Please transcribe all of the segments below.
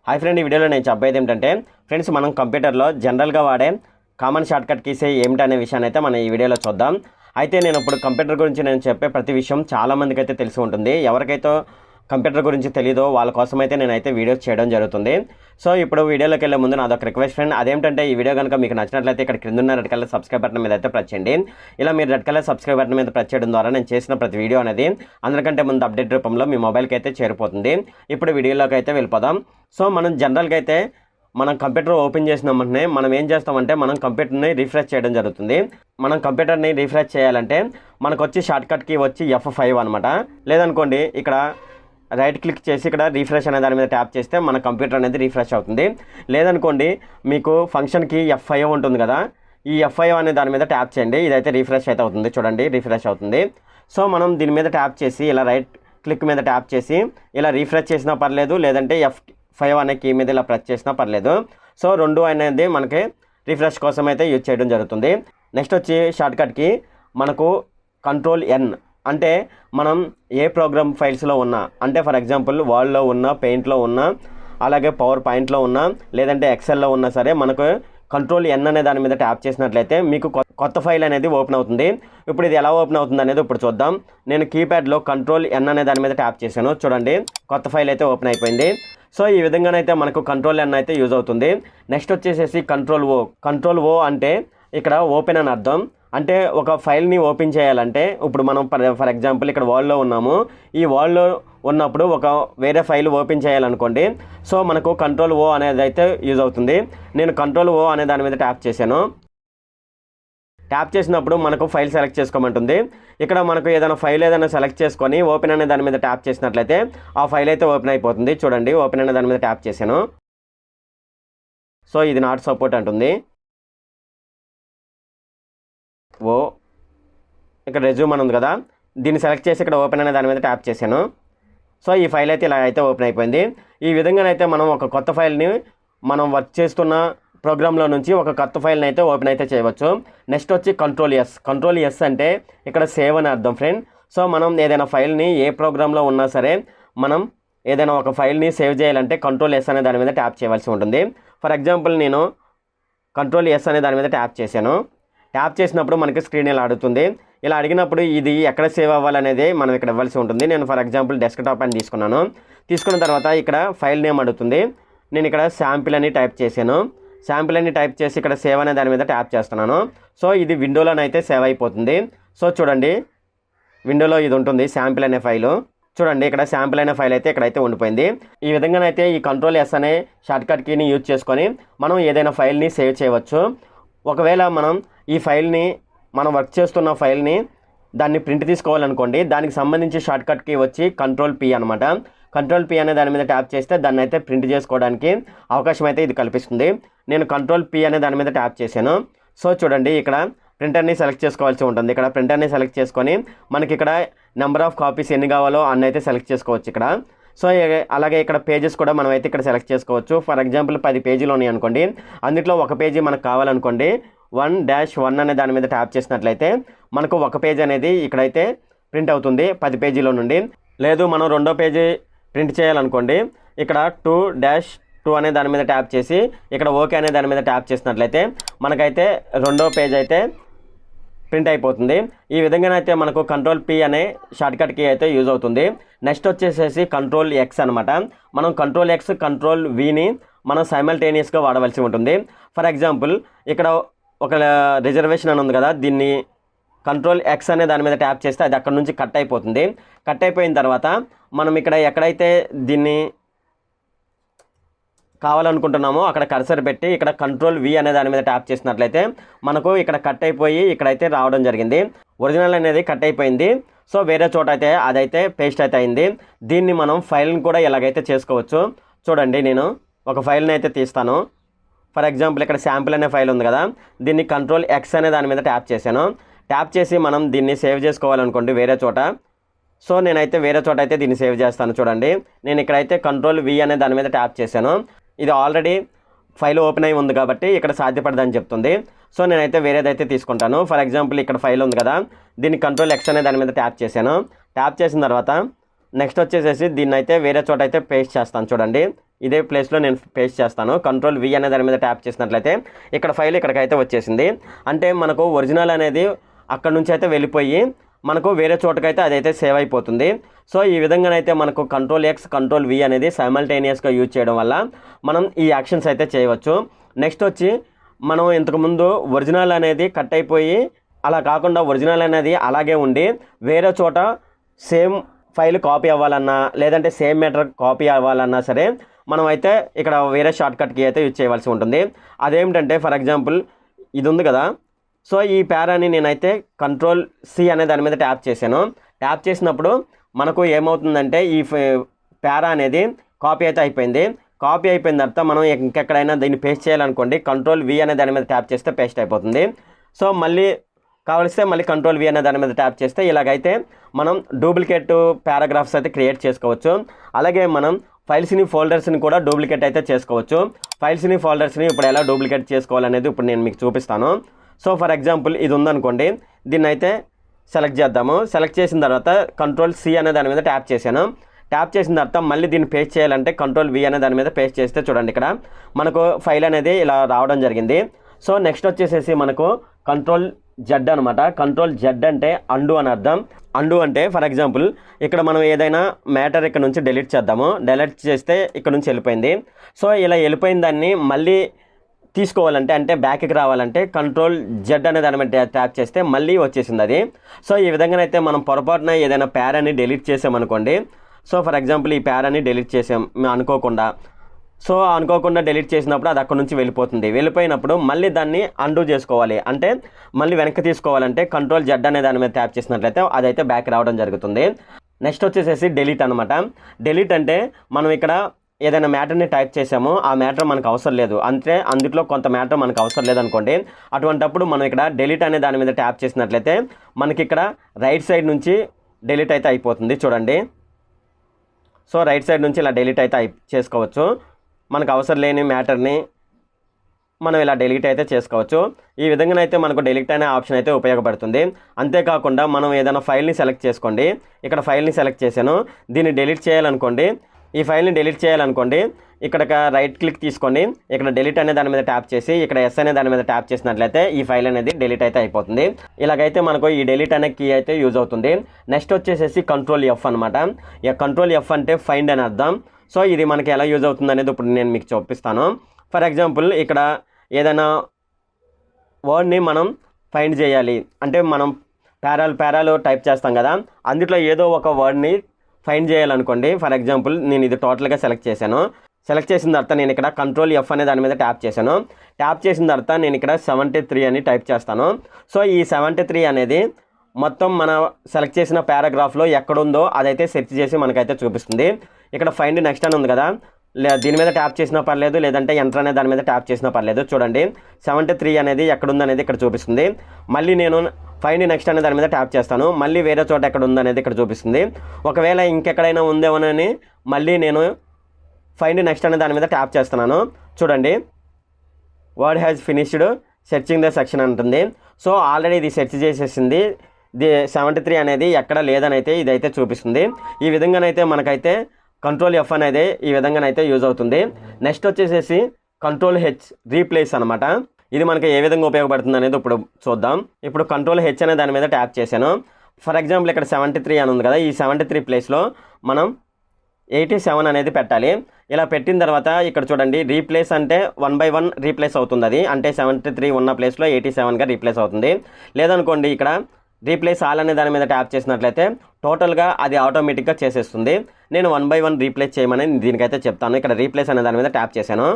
Hi friend, ఈ వీడియోలో నేను చెప్పేది ఏంటంటే ఫ్రెండ్స్, మనం కంప్యూటర్లో జనరల్గా వాడే కామన్ షార్ట్కట్ కీస్ ఏమిటనే విషయాన్ని అయితే మనం ఈ వీడియోలో చూద్దాం. అయితే నేను ఇప్పుడు కంప్యూటర్ గురించి నేను చెప్పే ప్రతి విషయం చాలామందికి అయితే తెలిసి ఉంటుంది. ఎవరికైతే కంప్యూటర్ గురించి తెలీదో వాళ్ళ కోసం అయితే నేనైతే వీడియోస్ చేయడం జరుగుతుంది. సో ఇప్పుడు వీడియోలోకి వెళ్ళే ముందు నాదొక రిక్వెస్ట్ ఫ్రెండ్, అదేంటంటే ఈ వీడియో కనుక మీకు నచ్చినట్లయితే ఇక్కడ కింద ఉన్న రెడ్ కలర్ సబ్స్క్రైబ్ బటన్ మీద అయితే ప్రెస్ చేయండి. ఇలా మీరు రెడ్ కలర్ సబ్స్క్రైబ్ బటన్ మీద ప్రెస్ చేయడం ద్వారా నేను చేసిన ప్రతి వీడియో అనేది అందరికంటే ముందు అప్డేట్ రూపంలో మీ మొబైల్కి అయితే చేరిపోతుంది. ఇప్పుడు వీడియోలోకి అయితే వెళ్ళిపోదాం. సో మనం జనరల్గా అయితే మనం కంప్యూటర్ ఓపెన్ చేసిన వెంటనే మనం ఏం చేస్తామంటే మనం కంప్యూటర్ని రిఫ్రెష్ చేయడం జరుగుతుంది. మనం కంప్యూటర్ని రిఫ్రెష్ చేయాలంటే మనకు వచ్చి షార్ట్కట్ కీ వచ్చి F5 అనమాట. లేదనుకోండి ఇక్కడ రైట్ క్లిక్ చేసి ఇక్కడ రిఫ్రెష్ అనే దాని మీద ట్యాప్ చేస్తే మన కంప్యూటర్ అనేది రిఫ్రెష్ అవుతుంది. లేదనుకోండి మీకు ఫంక్షన్కి F5 ఉంటుంది కదా, ఈ F5 అనే దాని మీద ట్యాప్ చేయండి. ఇదైతే రిఫ్రెష్ అయితే అవుతుంది. చూడండి, రిఫ్రెష్ అవుతుంది. సో మనం దీని మీద ట్యాప్ చేసి ఇలా రైట్ క్లిక్ మీద ట్యాప్ చేసి ఇలా రిఫ్రెష్ చేసినా పర్లేదు, లేదంటే F5 అనే కీ మీద ఇలా ప్రెస్ చేసినా పర్లేదు. సో రెండు అనేది మనకి రిఫ్రెష్ కోసం అయితే యూజ్ చేయడం జరుగుతుంది. నెక్స్ట్ వచ్చి షార్ట్కట్కి మనకు Ctrl+N అంటే మనం ఏ ప్రోగ్రామ్ ఫైల్స్లో ఉన్నా, అంటే ఫర్ ఎగ్జాంపుల్ వర్డ్లో ఉన్న, పెయింట్లో ఉన్న, అలాగే పవర్ పాయింట్లో ఉన్న, లేదంటే ఎక్సెల్లో ఉన్నా సరే మనకు Ctrl+N అనే దాని మీద ట్యాప్ చేసినట్లయితే మీకు కొత్త ఫైల్ అనేది ఓపెన్ అవుతుంది. ఇప్పుడు ఇది ఎలా ఓపెన్ అవుతుంది అనేది ఇప్పుడు చూద్దాం. నేను కీప్యాడ్లో Ctrl+N అనే దాని మీద ట్యాప్ చేశాను. చూడండి, కొత్త ఫైల్ అయితే ఓపెన్ అయిపోయింది. సో ఈ విధంగానైతే మనకు Ctrl+N అయితే యూజ్ అవుతుంది. నెక్స్ట్ వచ్చేసేసి Ctrl+O అంటే ఇక్కడ ఓపెన్ అని అర్థం. అంటే ఒక ఫైల్ని ఓపెన్ చేయాలంటే ఇప్పుడు మనం ఫర్ ఎగ్జాంపుల్ ఇక్కడ వర్డ్లో ఉన్నాము. ఈ వర్డ్లో ఉన్నప్పుడు ఒక వేరే ఫైల్ ఓపెన్ చేయాలనుకోండి, సో మనకు Ctrl+O అనేది అయితే యూజ్ అవుతుంది. నేను Ctrl+O అనే దాని మీద ట్యాప్ చేశాను. ట్యాప్ చేసినప్పుడు మనకు ఫైల్ సెలెక్ట్ చేసుకోమంటుంది. ఇక్కడ మనకు ఏదైనా సెలెక్ట్ చేసుకొని ఓపెన్ అనే దాని మీద ట్యాప్ చేసినట్లయితే ఆ ఫైల్ అయితే ఓపెన్ అయిపోతుంది. చూడండి, ఓపెన్ అనే దాని మీద ట్యాప్ చేశాను. సో ఇది నాట్ సపోర్ట్ అంటుంది. ఇక్కడ రెజ్యూమ్ అని ఉంది కదా, దీన్ని సెలెక్ట్ చేసి ఇక్కడ ఓపెన్ అనే దాని మీద ట్యాప్ చేశాను. సో ఈ ఫైల్ అయితే ఇలా అయితే ఓపెన్ అయిపోయింది. ఈ విధంగానైతే మనం ఒక కొత్త ఫైల్ని మనం వర్క్ చేస్తున్న ప్రోగ్రాంలో నుంచి ఒక కొత్త ఫైల్ని అయితే ఓపెన్ అయితే చేయవచ్చు. నెక్స్ట్ వచ్చి Ctrl+S అంటే ఇక్కడ సేవ్ అని అర్థం ఫ్రెండ్. సో మనం ఏదైనా ఫైల్ని ఏ ప్రోగ్రాంలో ఉన్నా సరే మనం ఏదైనా ఒక ఫైల్ని సేవ్ చేయాలంటే Ctrl+S అనే దాని మీద ట్యాప్ చేయవలసి ఉంటుంది. ఫర్ ఎగ్జాంపుల్ నేను Ctrl+S అనే దాని మీద ట్యాప్ చేశాను. ట్యాప్ చేసినప్పుడు మనకి స్క్రీన్ ఇలా అడుగుతుంది. ఇలా అడిగినప్పుడు ఇది ఎక్కడ సేవ్ అవ్వాలనేది మనం ఇక్కడ ఇవ్వాల్సి ఉంటుంది. నేను ఫర్ ఎగ్జాంపుల్ డెస్క్టాప్ అని తీసుకున్నాను. తీసుకున్న తర్వాత ఇక్కడ ఫైల్ నేమ్ అడుగుతుంది. నేను ఇక్కడ శాంపిల్ అని టైప్ చేశాను. శాంపిల్ అని టైప్ చేసి ఇక్కడ సేవ్ అనే దాని మీద ట్యాప్ చేస్తున్నాను. సో ఇది విండోలోనైతే సేవ్ అయిపోతుంది. సో చూడండి, విండోలో ఇది ఉంటుంది శాంపిల్ అనే ఫైలు. చూడండి, ఇక్కడ శాంపిల్ అనే ఫైల్ అయితే ఇక్కడైతే ఉండిపోయింది. ఈ విధంగానైతే ఈ Ctrl+S అనే షార్ట్కట్ కీని యూజ్ చేసుకొని మనం ఏదైనా ఫైల్ని సేవ్ చేయవచ్చు. ఒకవేళ మనం ఈ ఫైల్ని మనం వర్క్ చేస్తున్న ఫైల్ని దాన్ని ప్రింట్ తీసుకోవాలనుకోండి, దానికి సంబంధించి షార్ట్కట్ కీ వచ్చి Ctrl+P అనమాట. Ctrl+P అనే దాని మీద ట్యాప్ చేస్తే దాన్ని అయితే ప్రింట్ చేసుకోవడానికి అవకాశం అయితే ఇది కల్పిస్తుంది. నేను Ctrl+P అనే దాని మీద ట్యాప్ చేశాను. సో చూడండి, ఇక్కడ ప్రింటర్ని సెలెక్ట్ చేసుకోవాల్సి ఉంటుంది. ఇక్కడ ప్రింటర్ని సెలెక్ట్ చేసుకొని మనకి ఇక్కడ నెంబర్ ఆఫ్ కాపీస్ ఎన్ని కావాలో అన్ని అయితే సెలెక్ట్ చేసుకోవచ్చు ఇక్కడ. సో అలాగే ఇక్కడ పేజెస్ కూడా మనం అయితే ఇక్కడ సెలెక్ట్ చేసుకోవచ్చు. ఫర్ ఎగ్జాంపుల్ 10 పేజీలు ఉన్నాయి అనుకోండి, అందులో ఒక పేజీ మనకు కావాలనుకోండి 1-1 అనే దాని మీద ట్యాప్ చేసినట్లయితే మనకు ఒక పేజ్ అనేది ఇక్కడైతే ప్రింట్ అవుతుంది 10 పేజీలో నుండి. లేదు మనం రెండో పేజీ ప్రింట్ చేయాలనుకోండి, ఇక్కడ 2-2 అనే దాని మీద ట్యాప్ చేసి ఇక్కడ ఓకే అనే దాని మీద ట్యాప్ చేసినట్లయితే మనకైతే రెండో పేజ్ అయితే ప్రింట్ అయిపోతుంది. ఈ విధంగానైతే మనకు Ctrl+P అనే షార్ట్కట్ కీ అయితే యూజ్ అవుతుంది. నెక్స్ట్ వచ్చేసేసి Ctrl+X అనమాట. మనం Ctrl+X Ctrl+Vని మనం సైమల్టేనియస్గా వాడవలసి ఉంటుంది. ఫర్ ఎగ్జాంపుల్ ఇక్కడ ఒక రిజర్వేషన్ అని ఉంది కదా, దీన్ని Ctrl+X అనే దాని మీద ట్యాప్ చేస్తే అది అక్కడ నుంచి కట్ అయిపోతుంది. కట్ అయిపోయిన తర్వాత మనం ఇక్కడ ఎక్కడైతే దీన్ని కావాలనుకుంటున్నామో అక్కడ కర్సర్ పెట్టి ఇక్కడ Ctrl+V అనే దాని మీద ట్యాప్ చేసినట్లయితే మనకు ఇక్కడ కట్ అయిపోయి ఇక్కడైతే రావడం జరిగింది. ఒరిజినల్ అనేది కట్ అయిపోయింది. సో వేరే చోట అయితే అదైతే పేస్ట్ అయితే అయింది. దీన్ని మనం ఫైల్ని కూడా ఎలాగైతే చేసుకోవచ్చు. చూడండి, నేను ఒక ఫైల్ని అయితే తీస్తాను. ఫర్ ఎగ్జాంపుల్ ఇక్కడ శాంపిల్ అనే ఫైల్ ఉంది కదా, దీన్ని Ctrl+X అనే దాని మీద ట్యాప్ చేశాను. ట్యాప్ చేసి మనం దీన్ని సేవ్ చేసుకోవాలనుకోండి వేరే చోట. సో నేనైతే వేరే చోట అయితే దీన్ని సేవ్ చేస్తాను. చూడండి, నేను ఇక్కడైతే Ctrl+V అనే దాని మీద ట్యాప్ చేశాను. ఇది ఆల్రెడీ ఫైల్ ఓపెన్ అయి ఉంది కాబట్టి ఇక్కడ సాధ్యపడదని చెప్తుంది. సో నేనైతే వేరేదైతే తీసుకుంటాను. ఫర్ ఎగ్జాంపుల్ ఇక్కడ ఫైల్ ఉంది కదా, దీన్ని Ctrl+X అనే దాని మీద ట్యాప్ చేశాను. ట్యాప్ చేసిన తర్వాత నెక్స్ట్ వచ్చేసేసి దీన్ని అయితే వేరే చోట అయితే పేస్ట్ చేస్తాను. చూడండి, ఇదే ప్లేస్లో నేను పేస్ట్ చేస్తాను. Ctrl+V అనే దాని మీద ట్యాప్ చేసినట్లయితే ఇక్కడ ఫైల్ ఇక్కడికైతే వచ్చేసింది. అంటే మనకు ఒరిజినల్ అనేది అక్కడ నుంచి అయితే వెళ్ళిపోయి మనకు వేరే చోటకైతే అదైతే సేవ్ అయిపోతుంది. సో ఈ విధంగానైతే మనకు Ctrl+X Ctrl+V అనేది సైమల్టేనియస్గా యూజ్ చేయడం వల్ల మనం ఈ యాక్షన్స్ అయితే చేయవచ్చు. నెక్స్ట్ వచ్చి మనం ఇంతకుముందు ఒరిజినల్ అనేది కట్ అయిపోయి అలా కాకుండా ఒరిజినల్ అనేది అలాగే ఉండి వేరే చోట సేమ్ ఫైల్ కాపీ అవ్వాలన్నా లేదంటే సేమ్ మ్యాటర్ కాపీ అవ్వాలన్నా సరే మనం అయితే ఇక్కడ వేరే షార్ట్కట్కి అయితే యూజ్ చేయవలసి ఉంటుంది. అదేమిటంటే ఫర్ ఎగ్జాంపుల్ ఇది ఉంది కదా, సో ఈ ప్యారాని నేనైతే Ctrl+C అనే దాని మీద ట్యాప్ చేశాను. ట్యాప్ చేసినప్పుడు మనకు ఏమవుతుందంటే ఈ ప్యారా అనేది కాపీ అయితే అయిపోయింది. కాపీ అయిపోయిన తర్వాత మనం ఇంకెక్కడైనా దీన్ని పేస్ట్ చేయాలనుకోండి Ctrl+V అనే దాని మీద ట్యాప్ చేస్తే పేస్ట్ అయిపోతుంది. సో మళ్ళీ కావలిస్తే మళ్ళీ Ctrl+V అనే దాని మీద ట్యాప్ చేస్తే ఇలాగైతే మనం డూప్లికేట్ పారాగ్రాఫ్స్ అయితే క్రియేట్ చేసుకోవచ్చు. అలాగే మనం ఫైల్స్ని ఫోల్డర్స్ని కూడా డూప్లికేట్ అయితే చేసుకోవచ్చు. ఫైల్స్ని ఫోల్డర్స్ని ఇప్పుడు ఎలా డూప్లికేట్ చేసుకోవాలనేది ఇప్పుడు నేను మీకు చూపిస్తాను. సో ఫర్ ఎగ్జాంపుల్ ఇది ఉందనుకోండి, దీన్ని అయితే సెలెక్ట్ చేద్దాము. సెలెక్ట్ చేసిన తర్వాత Ctrl+C అనే దాని మీద ట్యాప్ చేశాను. ట్యాప్ చేసిన తర్వాత మళ్ళీ దీన్ని పేస్ట్ చేయాలంటే Ctrl+V అనే దాని మీద పేస్ట్ చేస్తే చూడండి ఇక్కడ మనకు ఫైల్ అనేది ఇలా రావడం జరిగింది. సో నెక్స్ట్ వచ్చేసేసి మనకు Ctrl+Z అనమాట. Ctrl+Z అంటే అండు అని అర్థం. అండు అంటే ఫర్ ఎగ్జాంపుల్ ఇక్కడ మనం ఏదైనా మ్యాటర్ ఇక్కడ నుంచి డిలీట్ చేద్దాము. డిలీట్ చేస్తే ఇక్కడ నుంచి వెళ్ళిపోయింది. సో ఇలా వెళ్ళిపోయిన దాన్ని మళ్ళీ తీసుకోవాలంటే అంటే బ్యాక్కి రావాలంటే Ctrl+Z అనే దాని మీద ట్యాప్ చేస్తే మళ్ళీ వచ్చేసింది అది. సో ఈ విధంగానైతే మనం పొరపాటున ఏదైనా ప్యారాని డిలీట్ చేసామనుకోండి. సో ఫర్ ఎగ్జాంపుల్ ఈ ప్యారాని డిలీట్ చేసాం అనుకోకుండా. సో అనుకోకుండా డిలీట్ చేసినప్పుడు అది అక్కడ నుంచి వెళ్ళిపోతుంది. వెళ్ళిపోయినప్పుడు మళ్ళీ దాన్ని అండూ చేసుకోవాలి అంటే మళ్ళీ వెనక్కి తీసుకోవాలంటే Ctrl+Z అనే దాని మీద ట్యాప్ చేసినట్లయితే అదైతే బ్యాక్ రావడం జరుగుతుంది. నెక్స్ట్ వచ్చేసేసి డెలీట్ అనమాట. డెలీట్ అంటే మనం ఇక్కడ ఏదైనా మ్యాటర్ని టైప్ చేసాము, ఆ మ్యాటర్ మనకు అవసరం లేదు అంటే అందులో కొంత మ్యాటర్ మనకు అవసరం లేదనుకోండి. అటువంటప్పుడు మనం ఇక్కడ డెలీట్ అనే దాని మీద ట్యాప్ చేసినట్లయితే మనకి ఇక్కడ రైట్ సైడ్ నుంచి డెలీట్ అయితే అయిపోతుంది చూడండి. సో రైట్ సైడ్ నుంచి ఇలా డెలీట్ అయితే చేసుకోవచ్చు. మనకు అవసరం లేని మ్యాటర్ని మనం ఇలా డెలీట్ అయితే చేసుకోవచ్చు. ఈ విధంగానైతే మనకు డెలీట్ అనే ఆప్షన్ అయితే ఉపయోగపడుతుంది. అంతేకాకుండా మనం ఏదైనా ఫైల్ని సెలెక్ట్ చేసుకోండి. ఇక్కడ ఫైల్ని సెలెక్ట్ చేశాను, దీన్ని డెలీట్ చేయాలనుకోండి. ఈ ఫైల్ని డెలీట్ చేయాలనుకోండి, ఇక్కడ రైట్ క్లిక్ తీసుకొని ఇక్కడ డెలీట్ అనే దాని మీద ట్యాప్ చేసి ఇక్కడ ఎస్ అనే దాని మీద ట్యాప్ చేసినట్లయితే ఈ ఫైల్ అనేది డెలీట్ అయితే అయిపోతుంది. ఇలాగైతే మనకు ఈ డెలీట్ అనే కీ అయితే యూజ్ అవుతుంది. నెక్స్ట్ వచ్చేసేసి Ctrl+F అనమాట. ఈ Ctrl+F అంటే ఫైండ్ అని అర్థం. సో ఇది మనకి ఎలా యూజ్ అవుతుంది అనేది ఇప్పుడు నేను మీకు చూపిస్తాను. ఫర్ ఎగ్జాంపుల్ ఇక్కడ ఏదైనా వర్డ్ని మనం ఫైండ్ చేయాలి అంటే మనం ప్యారాలు టైప్ చేస్తాం కదా, అందులో ఏదో ఒక వర్డ్ని ఫైండ్ చేయాలనుకోండి. ఫర్ ఎగ్జాంపుల్ నేను ఇది టోటల్గా సెలెక్ట్ చేశాను. సెలెక్ట్ చేసిన తర్వాత నేను ఇక్కడ Ctrl+F అనే దాని మీద ట్యాప్ చేశాను. ట్యాప్ చేసిన తర్వాత నేను ఇక్కడ 73 అని టైప్ చేస్తాను. సో ఈ 73 అనేది మొత్తం మన సెలెక్ట్ చేసిన పారాగ్రాఫ్లో ఎక్కడుందో అదైతే సెర్చ్ చేసి మనకైతే చూపిస్తుంది. ఇక్కడ ఫైండ్ నెక్స్ట్ అని ఉంది కదా, దీని మీద ట్యాప్ చేసినా పర్లేదు లేదంటే ఎంటర్ అనే దాని మీద ట్యాప్ చేసినా పర్లేదు. చూడండి 73 అనేది ఎక్కడుందనేది ఇక్కడ చూపిస్తుంది. మళ్ళీ నేను ఫైండ్ నెక్స్ట్ అనే దాని మీద ట్యాప్ చేస్తాను, మళ్ళీ వేరే చోట ఎక్కడ ఉందనేది ఇక్కడ చూపిస్తుంది. ఒకవేళ ఇంకెక్కడైనా ఉందేమోనని మళ్ళీ నేను ఫైండ్ నెక్స్ట్ అనే దాని మీద ట్యాప్ చేస్తున్నాను. చూడండి word has finished searching the section అంటుంది. సో ఆల్రెడీ ఇది సెర్చ్ చేసేసింది. 73 అనేది ఎక్కడ లేదని అయితే ఇదైతే చూపిస్తుంది. ఈ విధంగానైతే మనకైతే Ctrl+F అనేది ఈ విధంగానైతే యూజ్ అవుతుంది. నెక్స్ట్ వచ్చేసేసి Ctrl+H రీప్లేస్ అనమాట. ఇది మనకి ఏ విధంగా ఉపయోగపడుతుంది అనేది ఇప్పుడు చూద్దాం. ఇప్పుడు Ctrl+H అనే దాని మీద ట్యాప్ చేశాను. ఫర్ ఎగ్జాంపుల్ ఇక్కడ 73 అని ఉంది కదా, ఈ 73 ప్లేస్లో మనం 87 అనేది పెట్టాలి. ఇలా పెట్టిన తర్వాత ఇక్కడ చూడండి రీప్లేస్ అంటే 1 by 1 రీప్లేస్ అవుతుంది. అది అంటే 73 ఉన్న ప్లేస్లో 87గా రీప్లేస్ అవుతుంది. లేదనుకోండి ఇక్కడ రీప్లేస్ ఆల్ అనే దాని మీద ట్యాప్ చేసినట్లయితే టోటల్గా అది ఆటోమేటిక్గా చేసేస్తుంది. నేను 1 by 1 రీప్లేస్ చేయమని దీనికైతే చెప్తాను. ఇక్కడ రీప్లేస్ అనే దాని మీద ట్యాప్ చేశాను.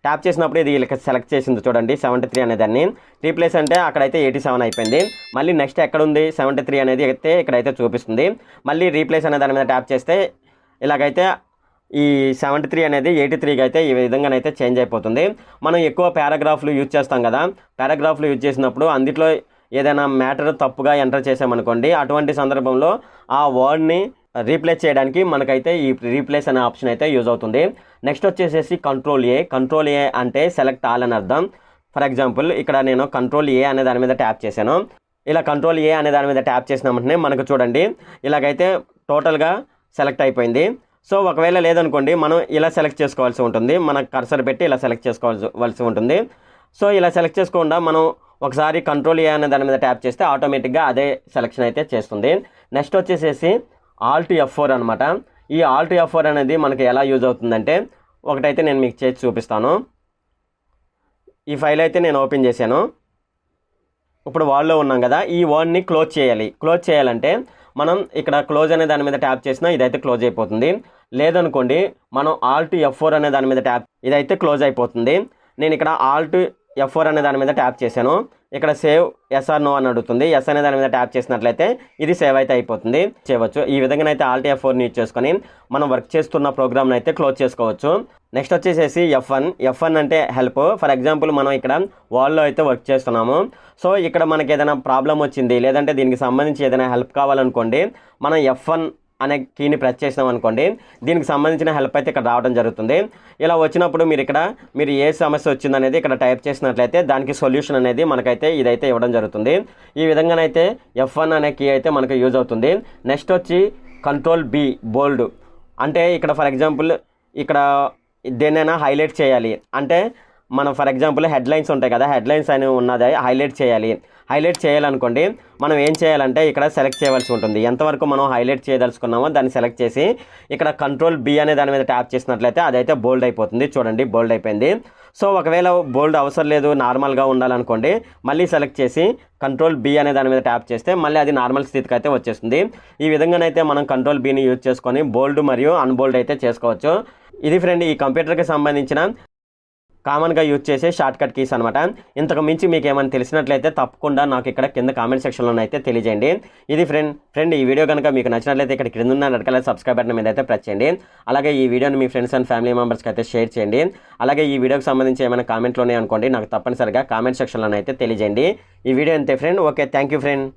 ట్యాప్ చేసినప్పుడు ఇది ఇలా సెలెక్ట్ చేసింది చూడండి 73 అనే దాన్ని. రీప్లేస్ అంటే అక్కడైతే 87 అయిపోయింది. మళ్ళీ నెక్స్ట్ ఎక్కడ ఉంది 73 అనేది అయితే ఇక్కడైతే చూపిస్తుంది. మళ్ళీ రీప్లేస్ అనే దాని మీద ట్యాప్ చేస్తే ఇలాగైతే ఈ 73 అనేది 83గా అయితే ఈ విధంగానైతే చేంజ్ అయిపోతుంది. మనం ఎక్కువ పారాగ్రాఫ్లు యూజ్ చేస్తాం కదా, పారాగ్రాఫ్లు యూజ్ చేసినప్పుడు అందులో ఏదైనా మ్యాటర్ తప్పుగా ఎంటర్ చేసామనుకోండి, అటువంటి సందర్భంలో ఆ వర్డ్ని రీప్లేస్ చేయడానికి మనకైతే ఈ రీప్లేస్ అనే ఆప్షన్ అయితే యూజ్ అవుతుంది. నెక్స్ట్ వచ్చేసేసి Ctrl+A అంటే సెలెక్ట్ ఆల్ అని అర్థం. ఫర్ ఎగ్జాంపుల్ ఇక్కడ నేను Ctrl+A అనే దాని మీద ట్యాప్ చేశాను. ఇలా Ctrl+A అనే దాని మీద ట్యాప్ చేసిన వెంటనే మనకు చూడండి ఇలాగైతే టోటల్గా సెలెక్ట్ అయిపోయింది. సో ఒకవేళ లేదనుకోండి మనం ఇలా సెలెక్ట్ చేసుకోవాల్సి ఉంటుంది, మన కర్సర్ పెట్టి ఇలా సెలెక్ట్ చేసుకోవాల్సి ఉంటుంది. సో ఇలా సెలెక్ట్ చేసుకోకుండా మనం ఒకసారి Ctrl+A అనే దాని మీద ట్యాప్ చేస్తే ఆటోమేటిక్గా అదే సెలెక్షన్ అయితే చేస్తుంది. నెక్స్ట్ వచ్చేసేసి Alt+F4 అనమాట. ఈ Alt+F4 అనేది మనకి ఎలా యూజ్ అవుతుందంటే, ఒకటైతే నేను మీకు చేసి చూపిస్తాను. ఈ ఫైల్ అయితే నేను ఓపెన్ చేశాను. ఇప్పుడు వాల్లో ఉన్నాం కదా, ఈ వర్డ్ని క్లోజ్ చేయాలి. క్లోజ్ చేయాలంటే మనం ఇక్కడ క్లోజ్ అనే దాని మీద ట్యాప్ చేసినా ఇదైతే క్లోజ్ అయిపోతుంది. లేదనుకోండి మనం Alt+F4 అనే దాని మీద ట్యాప్, ఇదైతే క్లోజ్ అయిపోతుంది. నేను ఇక్కడ Alt+F4 అనే దాని మీద ట్యాప్ చేశాను. ఇక్కడ సేవ్ ఎస్ ఆర్ నో అని అడుగుతుంది. ఎస్ అనే దాని మీద ట్యాప్ చేసినట్లయితే ఇది సేవ్ అయితే అయిపోతుంది, చేయవచ్చు. ఈ విధంగా అయితే Alt+F4ని యూజ్ చేసుకొని మనం వర్క్ చేస్తున్న ప్రోగ్రామ్ని అయితే క్లోజ్ చేసుకోవచ్చు. నెక్స్ట్ వచ్చేసేసి F1 అంటే హెల్ప్. ఫర్ ఎగ్జాంపుల్ మనం ఇక్కడ వాల్లో అయితే వర్క్ చేస్తున్నాము. సో ఇక్కడ మనకి ఏదైనా ప్రాబ్లం వచ్చింది, లేదంటే దీనికి సంబంధించి ఏదైనా హెల్ప్ కావాలనుకోండి, మనం F1 అనే కీని ప్రెస్ చేసినాం అనుకోండి, దీనికి సంబంధించిన హెల్ప్ అయితే ఇక్కడ రావడం జరుగుతుంది. ఇలా వచ్చినప్పుడు మీరు ఏ సమస్య వచ్చిందనేది ఇక్కడ టైప్ చేసినట్లయితే దానికి సొల్యూషన్ అనేది మనకైతే ఇదైతే ఇవ్వడం జరుగుతుంది. ఈ విధంగానైతే F1 అనే కీ అయితే మనకు యూజ్ అవుతుంది. నెక్స్ట్ వచ్చి Ctrl+B బోల్డ్. అంటే ఇక్కడ ఫర్ ఎగ్జాంపుల్ ఇక్కడ దేన్నైనా హైలైట్ చేయాలి అంటే, మనం ఫర్ ఎగ్జాంపుల్ హెడ్లైన్స్ ఉంటాయి కదా, హెడ్లైన్స్ అని ఉన్నది హైలైట్ చేయాలనుకోండి, మనం ఏం చేయాలంటే ఇక్కడ సెలెక్ట్ చేయవలసి ఉంటుంది. ఎంతవరకు మనం హైలైట్ చేయదలుచుకున్నామో దాన్ని సెలెక్ట్ చేసి ఇక్కడ Ctrl+B అనే దాని మీద ట్యాప్ చేసినట్లయితే అదైతే బోల్డ్ అయిపోతుంది. చూడండి, బోల్డ్ అయిపోయింది. సో ఒకవేళ బోల్డ్ అవసరం లేదు, నార్మల్గా ఉండాలనుకోండి, మళ్ళీ సెలెక్ట్ చేసి Ctrl+B అనే దాని మీద ట్యాప్ చేస్తే మళ్ళీ అది నార్మల్ స్థితికి అయితే వచ్చేస్తుంది. ఈ విధంగానైతే మనం Ctrl+Bని యూజ్ చేసుకొని బోల్డ్ మరియు అన్బోల్డ్ అయితే చేసుకోవచ్చు. ఇది ఫ్రెండ్ ఈ కంప్యూటర్కి సంబంధించిన కామన్గా యూజ్ చేసే షార్ట్కట్ కీస్ అనమాట. ఇంతకు మించి మీకు ఏమైనా తెలిసినట్లయితే తప్పకుండా నాకు ఇక్కడ కింద కామెంట్ సెక్షన్లో అయితే తెలియజేయండి. ఇది ఫ్రెండ్ ఈ వీడియో కనుక మీకు నచ్చినట్లయితే ఇక్కడ క్రింద ఉన్న రెడ్ కలర్ సబ్స్క్రైబ్ బటన్ మీద అయితే ప్రెస్ చేయండి. అలాగే ఈ వీడియోని మీ ఫ్రెండ్స్ అండ్ ఫ్యామిలీ మెంబర్స్కి అయితే షేర్ చేయండి. అలాగే ఈ వీడియోకి సంబంధించి ఏమైనా కామెంట్లు ఉన్నాయనుకోండి, నాకు తప్పనిసరిగా కామెంట్ సెక్షన్లో అయితే తెలియజేయండి. ఈ వీడియో అంతే friend. Okay, thank you friend.